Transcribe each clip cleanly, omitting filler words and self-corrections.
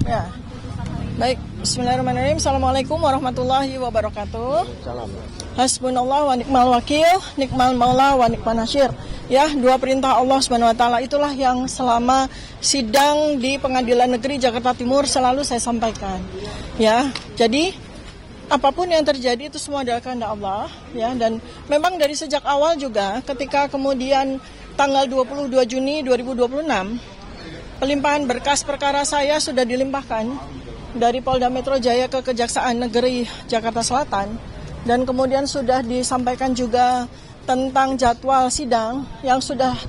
Ya. Baik, bismillahirrahmanirrahim. Assalamualaikum warahmatullahi wabarakatuh. Salam. Hasbunallah wa ni'mal wakil, nikmal maula wa ni'man nasyir. Ya, dua perintah Allah Subhanahu wa taala itulah yang selama sidang di Pengadilan Negeri Jakarta Timur selalu saya sampaikan. Ya, jadi apapun yang terjadi itu semua adalah kehendak Allah, ya, dan memang dari sejak awal juga ketika kemudian tanggal 22 Juni 2026 pelimpahan berkas perkara saya sudah dilimpahkan dari Polda Metro Jaya ke Kejaksaan Negeri Jakarta Selatan, dan kemudian sudah disampaikan juga tentang jadwal sidang yang sudah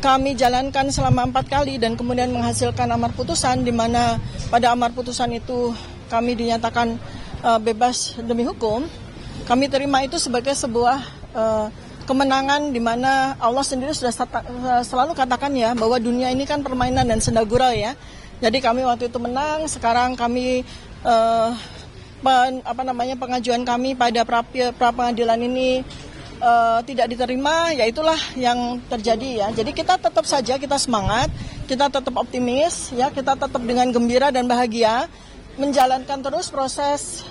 kami jalankan selama 4 kali dan kemudian menghasilkan amar putusan, di mana pada amar putusan itu kami dinyatakan bebas demi hukum. Kami terima itu sebagai sebuah kemenangan, di mana Allah sendiri sudah selalu katakan ya bahwa dunia ini kan permainan dan senda gurau ya. Jadi kami waktu itu menang. Sekarang kami pengajuan kami pada pra pengadilan ini tidak diterima, ya itulah yang terjadi ya. Jadi kita tetap saja, kita semangat, kita tetap optimis ya, kita tetap dengan gembira dan bahagia menjalankan terus proses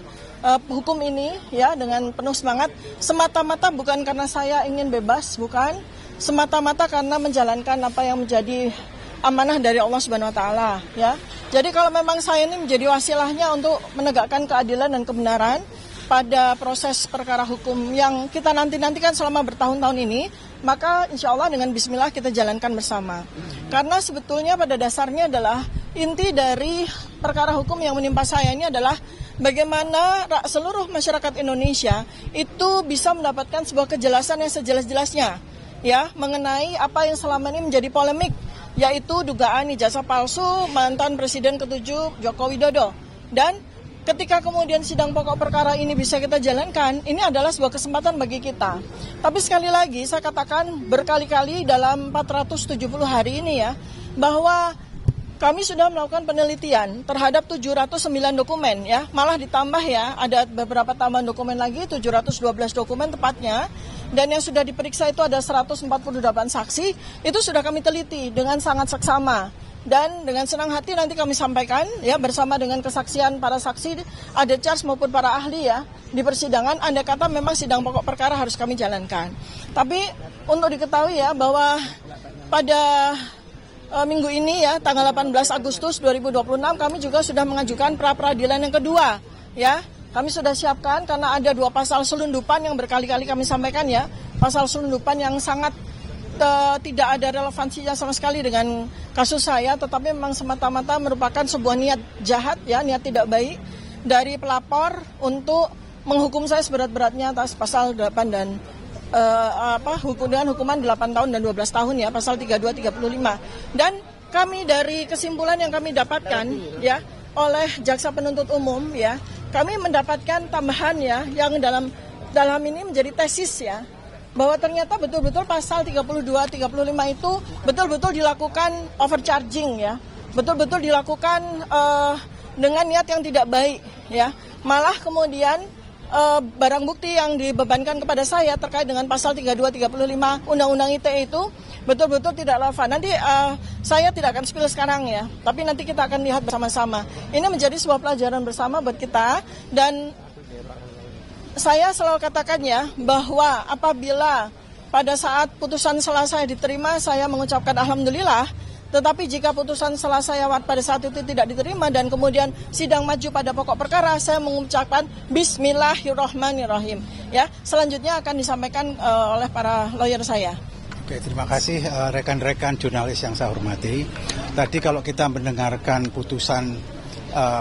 hukum ini ya dengan penuh semangat, semata-mata bukan karena saya ingin bebas, bukan, semata-mata karena menjalankan apa yang menjadi amanah dari Allah Subhanahu wa taala ya. Jadi kalau memang saya ini menjadi wasilahnya untuk menegakkan keadilan dan kebenaran pada proses perkara hukum yang kita nanti-nantikan selama bertahun-tahun ini, maka insya Allah dengan bismillah kita jalankan bersama. Karena sebetulnya pada dasarnya adalah inti dari perkara hukum yang menimpa saya ini adalah bagaimana seluruh masyarakat Indonesia itu bisa mendapatkan sebuah kejelasan yang sejelas-jelasnya ya mengenai apa yang selama ini menjadi polemik, yaitu dugaan ijazah palsu mantan Presiden ke-7 Joko Widodo. Dan ketika kemudian sidang pokok perkara ini bisa kita jalankan, ini adalah sebuah kesempatan bagi kita. Tapi sekali lagi saya katakan berkali-kali dalam 470 hari ini ya, bahwa kami sudah melakukan penelitian terhadap 709 dokumen ya, malah ditambah ya, ada beberapa tambahan dokumen lagi, 712 dokumen tepatnya, dan yang sudah diperiksa itu ada 148 saksi, itu sudah kami teliti dengan sangat seksama. Dan dengan senang hati nanti kami sampaikan ya bersama dengan kesaksian para saksi, ada charge maupun para ahli ya di persidangan, andai kata memang sidang pokok perkara harus kami jalankan. Tapi untuk diketahui ya bahwa pada minggu ini ya, tanggal 18 Agustus 2026 kami juga sudah mengajukan pra-peradilan yang kedua ya. Kami sudah siapkan karena ada 2 pasal selundupan yang berkali-kali kami sampaikan ya. Pasal selundupan yang sangat tidak ada relevansinya sama sekali dengan kasus saya, tetapi memang semata-mata merupakan sebuah niat jahat ya, niat tidak baik dari pelapor untuk menghukum saya seberat-beratnya atas pasal 8 dan dengan hukuman 8 tahun dan 12 tahun ya, pasal 32 35. Dan kami dari kesimpulan yang kami dapatkan ya oleh jaksa penuntut umum ya, kami mendapatkan tambahan ya yang dalam ini menjadi tesis ya, bahwa ternyata betul-betul pasal 32 35 itu betul-betul dilakukan overcharging ya, betul-betul dilakukan dengan niat yang tidak baik ya. Malah kemudian barang bukti yang dibebankan kepada saya terkait dengan pasal 32 35 Undang-Undang ITE itu betul-betul tidak relevan. Nanti saya tidak akan spill sekarang ya, tapi nanti kita akan lihat bersama-sama. Ini menjadi sebuah pelajaran bersama buat kita, dan saya selalu katakan ya bahwa apabila pada saat putusan selesai diterima, saya mengucapkan alhamdulillah. Tetapi jika putusan selesai pada saat itu tidak diterima dan kemudian sidang maju pada pokok perkara, saya mengucapkan bismillahirrahmanirrahim. Ya, selanjutnya akan disampaikan oleh para lawyer saya. Oke, terima kasih rekan-rekan jurnalis yang saya hormati. Tadi kalau kita mendengarkan putusan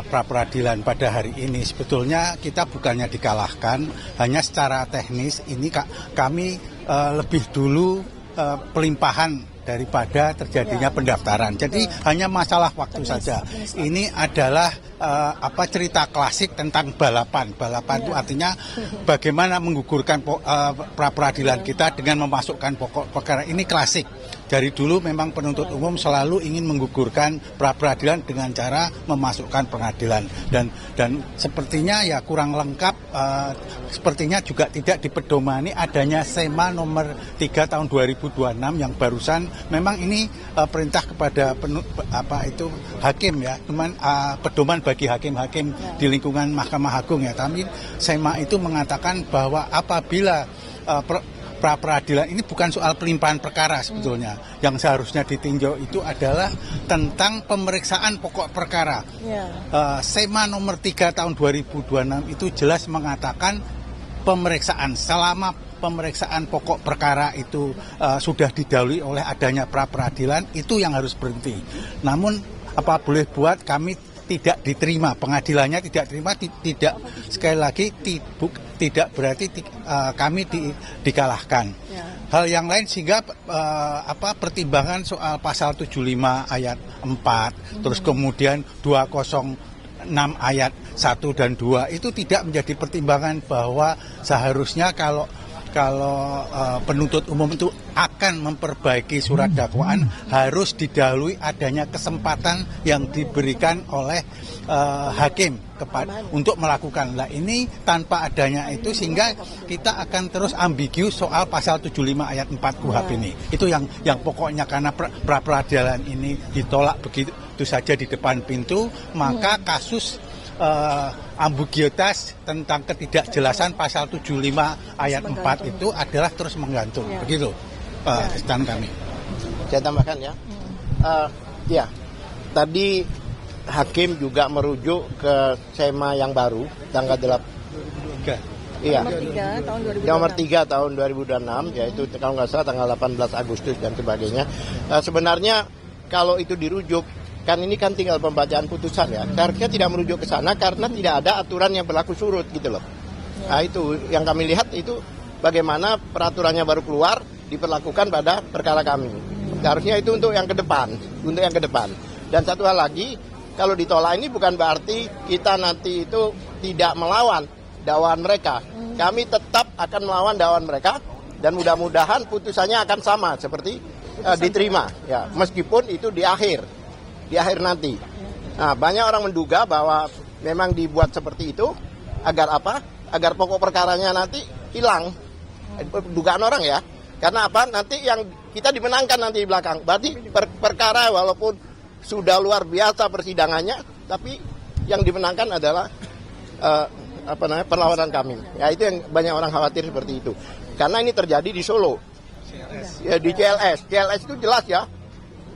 pra-peradilan pada hari ini, sebetulnya kita bukannya dikalahkan, hanya secara teknis ini kami lebih dulu pelimpahan daripada terjadinya pendaftaran. Jadi hanya masalah waktu saja. Ini adalah cerita klasik tentang balapan. Balapan itu artinya bagaimana menggugurkan pra-peradilan kita dengan memasukkan pokok perkara. Ini klasik. dari dulu memang penuntut umum selalu ingin menggugurkan pra-peradilan dengan cara memasukkan pengadilan, dan sepertinya ya kurang lengkap, sepertinya juga tidak dipedomani adanya SEMA nomor 3 tahun 2026 yang barusan. Memang ini perintah kepada hakim ya, pedoman bagi hakim-hakim di lingkungan Mahkamah Agung ya. Tapi SEMA itu mengatakan bahwa apabila pra-peradilan ini bukan soal pelimpahan perkara sebetulnya. Yang seharusnya ditinjau itu adalah tentang pemeriksaan pokok perkara. SEMA nomor 3 tahun 2026 itu jelas mengatakan pemeriksaan selama pemeriksaan pokok perkara itu sudah didahului oleh adanya pra-peradilan, itu yang harus berhenti. Namun apa boleh buat, kami tidak diterima, pengadilannya tidak terima, tidak, sekali lagi tidak berarti kami dikalahkan. Hal yang lain sehingga pertimbangan soal pasal 75 ayat 4, terus kemudian 206 ayat 1 dan 2 itu tidak menjadi pertimbangan bahwa seharusnya kalau penuntut umum itu akan memperbaiki surat dakwaan harus didahului adanya kesempatan yang diberikan oleh hakim untuk melakukan. Nah ini tanpa adanya itu sehingga kita akan terus ambigu soal pasal 75 ayat 4 KUHP ini. Itu yang pokoknya karena pra-peradilan ini ditolak begitu saja di depan pintu, maka kasus ambiguitas tentang ketidakjelasan pasal 75 ayat 4 itu adalah terus menggantung. Begitu stand kami. Saya tambahkan ya. Ya, tadi hakim juga merujuk ke SEMA yang baru tanggal 8. Iya. Nomor 3 tahun 2026 yaitu kalau nggak salah tanggal 18 Agustus dan sebagainya. Sebenarnya kalau itu dirujuk, kan ini kan tinggal pembacaan putusan ya. Harusnya tidak merujuk ke sana karena tidak ada aturan yang berlaku surut gitu loh. Nah itu yang kami lihat itu bagaimana peraturannya baru keluar diperlakukan pada perkara kami. Harusnya itu untuk yang ke depan, Dan satu hal lagi, kalau ditolak ini bukan berarti kita nanti itu tidak melawan dakwaan mereka. Kami tetap akan melawan dakwaan mereka dan mudah-mudahan putusannya akan sama seperti diterima ya, meskipun itu di akhir nanti. Nah, banyak orang menduga bahwa memang dibuat seperti itu agar apa? Agar pokok perkaranya nanti hilang. Dugaan orang ya. Karena apa? Nanti yang kita dimenangkan nanti di belakang. Berarti perkara walaupun sudah luar biasa persidangannya, tapi yang dimenangkan adalah perlawanan kami. Ya itu yang banyak orang khawatir seperti itu. Karena ini terjadi di Solo. Ya, di CLS. CLS itu jelas ya.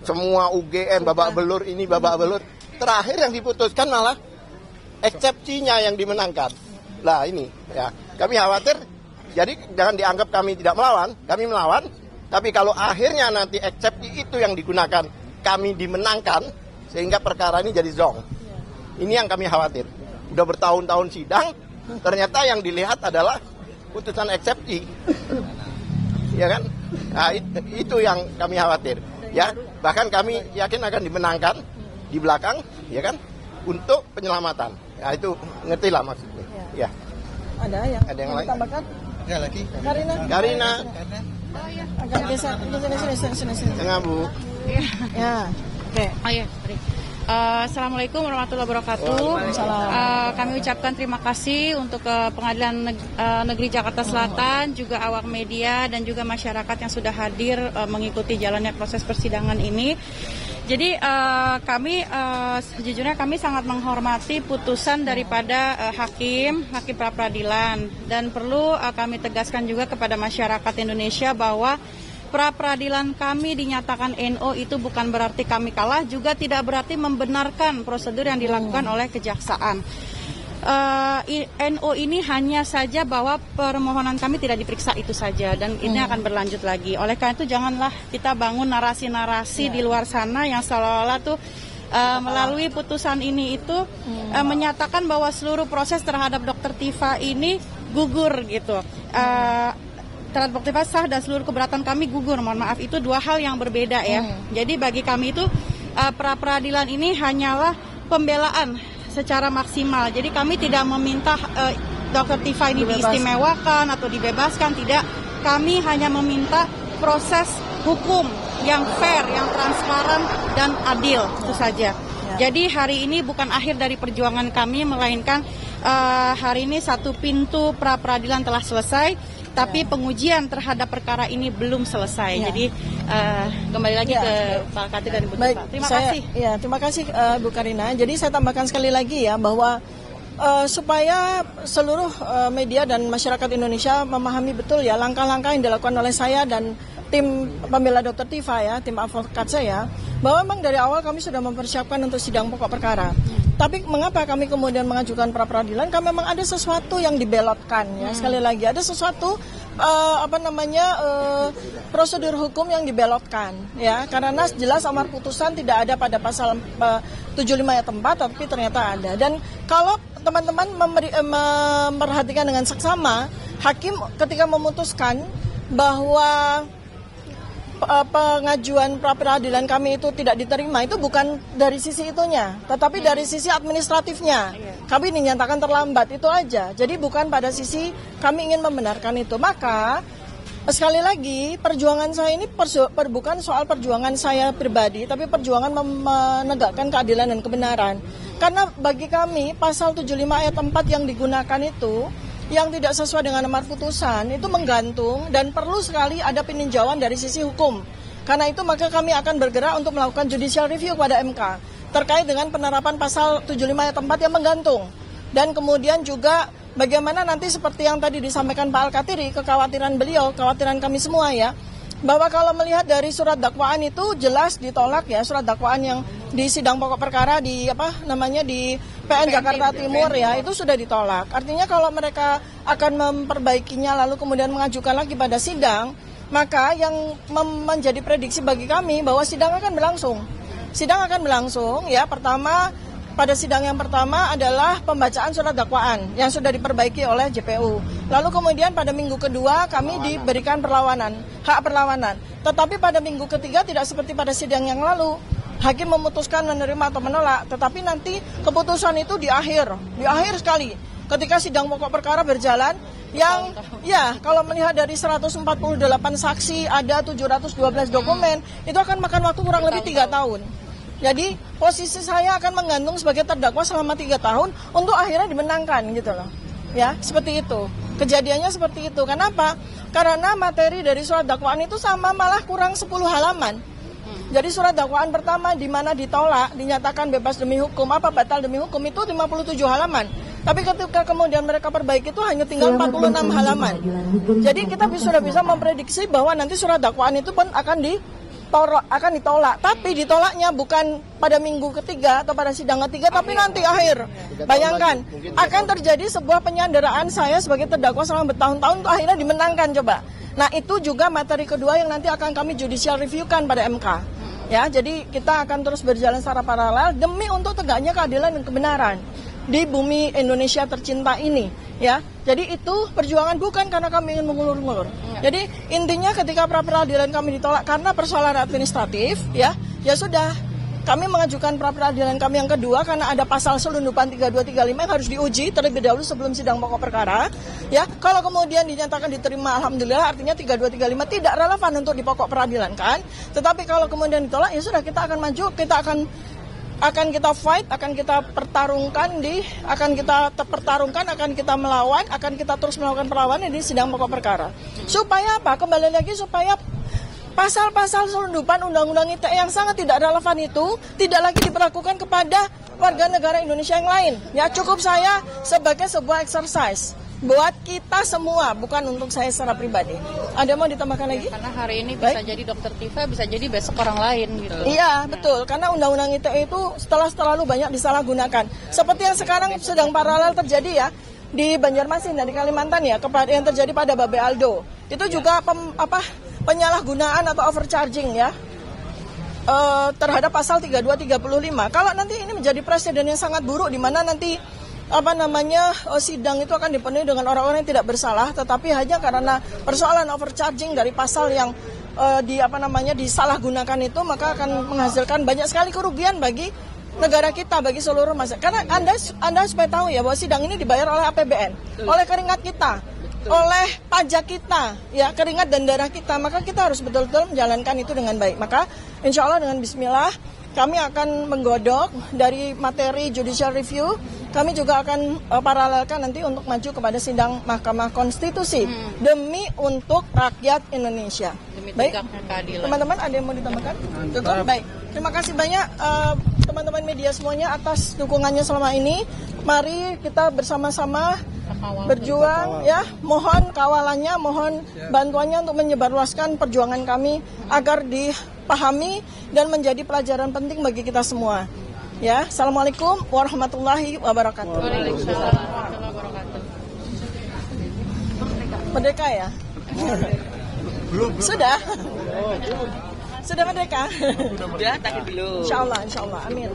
Semua UGM babak belur ini babak belur. Terakhir yang diputuskan malah eksepsinya yang dimenangkan. Lah ini ya kami khawatir. Jadi jangan dianggap kami tidak melawan, kami melawan. Tapi kalau akhirnya nanti eksepsi itu yang digunakan, kami dimenangkan sehingga perkara ini jadi zong. Ini yang kami khawatir. Udah bertahun-tahun sidang, ternyata yang dilihat adalah putusan eksepsi. Ya kan? Nah, itu yang kami khawatir. Ya, bahkan kami yakin akan dimenangkan di belakang, ya kan, untuk penyelamatan. Ya itu ngertilah maksudnya. Ya. Ada yang lain? Tambahkan? Ada lagi. Karina. Oh iya. Agak geser. Sini. Tengah Bu. Ya. Oke. Oh iya, sorry. Assalamualaikum warahmatullahi wabarakatuh. Kami ucapkan terima kasih untuk Pengadilan Negeri Jakarta Selatan, juga awak media dan juga masyarakat yang sudah hadir mengikuti jalannya proses persidangan ini. Jadi sejujurnya kami sangat menghormati putusan daripada hakim pra-peradilan, dan perlu kami tegaskan juga kepada masyarakat Indonesia bahwa pra-peradilan kami dinyatakan NO itu bukan berarti kami kalah, juga tidak berarti membenarkan prosedur yang dilakukan oleh kejaksaan. NO ini hanya saja bahwa permohonan kami tidak diperiksa itu saja, dan ini akan berlanjut lagi. Oleh karena itu janganlah kita bangun narasi-narasi di luar sana yang seolah-olah tuh melalui putusan ini itu menyatakan bahwa seluruh proses terhadap Dr. Tifa ini gugur gitu. Terhadap Dr. Tifa sah dan seluruh keberatan kami gugur. Mohon maaf, itu dua hal yang berbeda ya. Jadi bagi kami itu pra-peradilan ini hanyalah pembelaan secara maksimal. Jadi kami tidak meminta Dr. Tifa ini diistimewakan atau dibebaskan, tidak. Kami hanya meminta proses hukum yang fair, yang transparan dan adil, itu saja. Jadi hari ini bukan akhir dari perjuangan kami, melainkan hari ini satu pintu pra-peradilan telah selesai, tapi pengujian terhadap perkara ini belum selesai. Jadi kembali lagi ke Pak Katiri dan Ibu Tifa. Terima kasih. Ya, terima kasih Bu Karina. Jadi saya tambahkan sekali lagi ya bahwa supaya seluruh media dan masyarakat Indonesia memahami betul ya langkah-langkah yang dilakukan oleh saya dan tim pembela Dr. Tifa ya, tim advokat saya, bahwa memang dari awal kami sudah mempersiapkan untuk sidang pokok perkara. Tapi mengapa kami kemudian mengajukan pra-peradilan? Karena memang ada sesuatu yang dibelotkan ya. Sekali lagi ada sesuatu prosedur hukum yang dibelotkan ya. Karena jelas amar putusan tidak ada pada pasal 75 ayat 4, tapi ternyata ada. Dan kalau teman-teman memperhatikan dengan seksama, hakim ketika memutuskan bahwa pengajuan pra-peradilan kami itu tidak diterima, itu bukan dari sisi itunya, tetapi dari sisi administratifnya. Kami dinyatakan terlambat, itu aja. Jadi bukan pada sisi kami ingin membenarkan itu. Maka sekali lagi perjuangan saya ini bukan soal perjuangan saya pribadi, tapi perjuangan menegakkan keadilan dan kebenaran. Karena bagi kami pasal 75 ayat 4 yang digunakan itu yang tidak sesuai dengan amar putusan itu menggantung dan perlu sekali ada peninjauan dari sisi hukum. Karena itu maka kami akan bergerak untuk melakukan judicial review kepada MK terkait dengan penerapan pasal 75 ayat 4 yang menggantung. Dan kemudian juga bagaimana nanti seperti yang tadi disampaikan Pak Al-Katiri, kekhawatiran beliau, kekhawatiran kami semua ya, bahwa kalau melihat dari surat dakwaan itu jelas ditolak ya, surat dakwaan yang di sidang pokok perkara di di PN Jakarta Timur ya, itu sudah ditolak. Artinya kalau mereka akan memperbaikinya lalu kemudian mengajukan lagi pada sidang, maka yang menjadi prediksi bagi kami bahwa sidang akan berlangsung. Sidang akan berlangsung ya, pertama pada sidang yang pertama adalah pembacaan surat dakwaan yang sudah diperbaiki oleh JPU. Lalu kemudian pada minggu kedua kami diberikan hak perlawanan. Tetapi pada minggu ketiga tidak seperti pada sidang yang lalu. Hakim memutuskan menerima atau menolak, tetapi nanti keputusan itu di akhir sekali. Ketika sidang pokok perkara berjalan, yang ya kalau melihat dari 148 saksi, ada 712 dokumen, itu akan makan waktu kurang lebih 3 tahun. Jadi posisi saya akan menggantung sebagai terdakwa selama 3 tahun untuk akhirnya dimenangkan gitu loh. Ya, seperti itu. Kejadiannya seperti itu. Kenapa? Karena materi dari surat dakwaan itu sama, malah kurang 10 halaman. Jadi surat dakwaan pertama di mana ditolak, dinyatakan bebas demi hukum, batal demi hukum itu 57 halaman. Tapi ketika kemudian mereka perbaiki itu hanya tinggal 46 halaman. Jadi kita sudah bisa memprediksi bahwa nanti surat dakwaan itu pun akan ditolak. Tapi ditolaknya bukan pada minggu ketiga atau pada sidang ketiga, tapi nanti akhir. Bayangkan, akan terjadi sebuah penyanderaan saya sebagai terdakwa selama bertahun-tahun untuk akhirnya dimenangkan coba. Nah itu juga materi kedua yang nanti akan kami judicial review-kan pada MK. Ya, jadi kita akan terus berjalan secara paralel demi untuk tegaknya keadilan dan kebenaran di bumi Indonesia tercinta ini. Ya, jadi itu perjuangan bukan karena kami ingin mengulur-ngulur. Jadi intinya ketika pra-peradilan kami ditolak karena persoalan administratif, ya sudah. Kami mengajukan pra-peradilan kami yang kedua karena ada pasal selundupan 3235 yang harus diuji terlebih dahulu sebelum sidang pokok perkara. Ya, kalau kemudian dinyatakan diterima, alhamdulillah, artinya 3235 tidak relevan untuk di pokok peradilan kan. Tetapi kalau kemudian ditolak, ya sudah kita akan maju, kita akan kita fight, akan kita pertarungkan akan kita melawan, akan kita terus melakukan perlawanan di sidang pokok perkara. Supaya apa? Kembali lagi supaya pasal-pasal selundupan Undang-Undang ITE yang sangat tidak relevan itu tidak lagi diberlakukan kepada warga negara Indonesia yang lain. Ya, cukup saya sebagai sebuah exercise buat kita semua, bukan untuk saya secara pribadi. Ada mau ditambahkan lagi? Karena hari ini bisa jadi Dr. Tifa, bisa jadi besok orang lain gitu. Iya, betul. Karena Undang-Undang ITE itu terlalu banyak disalahgunakan. Seperti yang sekarang sedang paralel terjadi ya di Banjarmasin dan di Kalimantan ya, yang terjadi pada Babe Aldo. Itu juga penyalahgunaan atau overcharging ya terhadap pasal 3235. Kalau nanti ini menjadi presiden yang sangat buruk di mana nanti sidang itu akan dipenuhi dengan orang-orang yang tidak bersalah, tetapi hanya karena persoalan overcharging dari pasal yang disalahgunakan itu, maka akan menghasilkan banyak sekali kerugian bagi negara kita, bagi seluruh masyarakat. Karena Anda supaya tahu ya bahwa sidang ini dibayar oleh APBN, oleh keringat kita. oleh pajak kita, ya keringat dan darah kita, maka kita harus betul-betul menjalankan itu dengan baik. Maka insya Allah dengan Bismillah kami akan menggodok dari materi judicial review. Kami juga akan paralelkan nanti untuk maju kepada sidang Mahkamah Konstitusi demi untuk rakyat Indonesia. Demi Baik, tegaknya keadilan. teman-teman ada yang mau ditambahkan? Cukup? Baik. Terima kasih banyak teman-teman media semuanya atas dukungannya selama ini. Mari kita bersama-sama berjuang ya. Mohon kawalannya, mohon bantuannya untuk menyebarluaskan perjuangan kami agar dipahami dan menjadi pelajaran penting bagi kita semua. Ya, Assalamualaikum warahmatullahi wabarakatuh. Waalaikumsalam warahmatullahi wabarakatuh. Merdeka ya? Sudah? Sudah merdeka? Sudah, tadi belum. Insya Allah, amin.